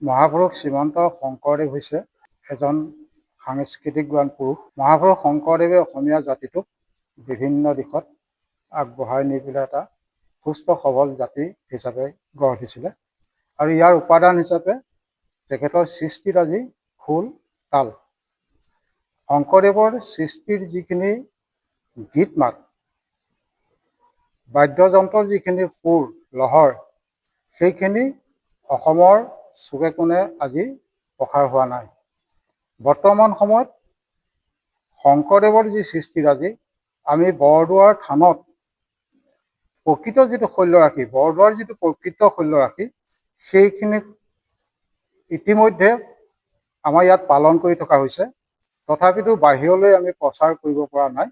মহাপুৰুষ শ্ৰীমন্ত শংকৰদেৱ হৈছে এজন সাংস্কৃতিকবান পুৰুষ। মহাপুৰুষ শংকৰদেৱে অসমীয়া জাতিটোক বিভিন্ন দিশত আগবঢ়াই নি পেলাই এটা সুস্থ সবল জাতি হিচাপে গঢ় দিছিলে। আৰু ইয়াৰ উপাদান হিচাপে তেখেতৰ সৃষ্টিত আজি খোল তাল। শংকৰদেৱৰ সৃষ্টিৰ যিখিনি গীত মাত, বাদ্যযন্ত্ৰৰ যিখিনি সুৰ লহৰ, সেইখিনি অসমৰ চুকে কোণে আজি প্ৰসাৰ হোৱা নাই। বৰ্তমান সময়ত শংকৰদেৱৰ যি সৃষ্টিৰাজি, আমি বৰদোৱাৰ থানত প্ৰকৃত যিটো শৈলৰাশি, বৰদোৱাৰ যিটো প্ৰকৃত শৈলৰাশি, সেইখিনি ইতিমধ্যে আমাৰ ইয়াত পালন কৰি থকা হৈছে। তথাপিতো বাহিৰলৈ আমি প্ৰচাৰ কৰিব পৰা নাই।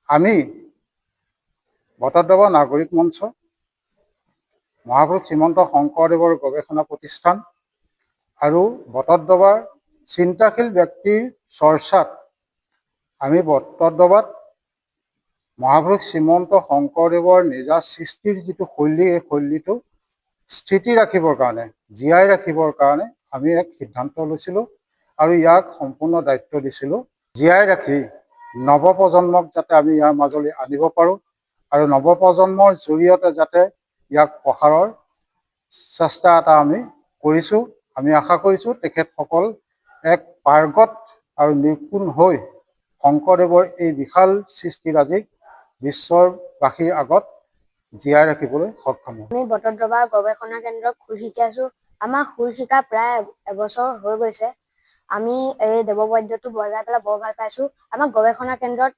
আমি বটদ্ৰৱা নাগৰিক মঞ্চ, মহাপুৰুষ শ্ৰীমন্ত শংকৰদেৱৰ গৱেষণা প্ৰতিষ্ঠান আৰু বটদ্ৰৱাৰ চিন্তাশীল ব্যক্তিৰ চৰ্চাত আমি বটদ্ৰৱাত মহাপুৰুষ শ্ৰীমন্ত শংকৰদেৱৰ নিজা সৃষ্টিৰ যিটো শৈলী, এই শৈলীটো স্থিতি ৰাখিবৰ কাৰণে, জীয়াই ৰাখিবৰ কাৰণে আমি এক সিদ্ধান্ত লৈছিলোঁ আৰু ইয়াক সম্পূৰ্ণ দায়িত্ব দিছিলোঁ। জীয়াই ৰাখি নৱপ্ৰজন্মক যাতে আমি ইয়াৰ মাজলৈ আনিব পাৰোঁ আৰু নৱপ্ৰজন্মৰ জৰিয়তে যাতে ইয়াক প্ৰসাৰৰ চেষ্টা এটা আমি কৰিছোঁ। আমি আশা কৰিছোঁ তেখেতসকল এক পাৰ্গত আৰু নিপুণ হৈ শংকৰদেৱৰ এই বিশাল সৃষ্টিৰাজিক বিশ্ববাসীৰ আগত জীয়াই ৰাখিবলৈ সক্ষম হ'ব। আমি বটদ্ৰৱা গৱেষণা কেন্দ্ৰত খোল শিকি আছোঁ। আমাৰ খোল শিকা প্ৰায় এবছৰ হৈ গৈছে। আমি এই দেৱবাদ্যটো বজাই পেলাই বৰ ভাল পাইছোঁ। আমাৰ গৱেষণা কেন্দ্ৰত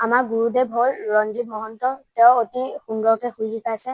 আমাৰ গুৰুদেৱ হ'ল ৰঞ্জিত মহন্ত। তেওঁ অতি সুন্দৰকৈ খোল শিকাইছে।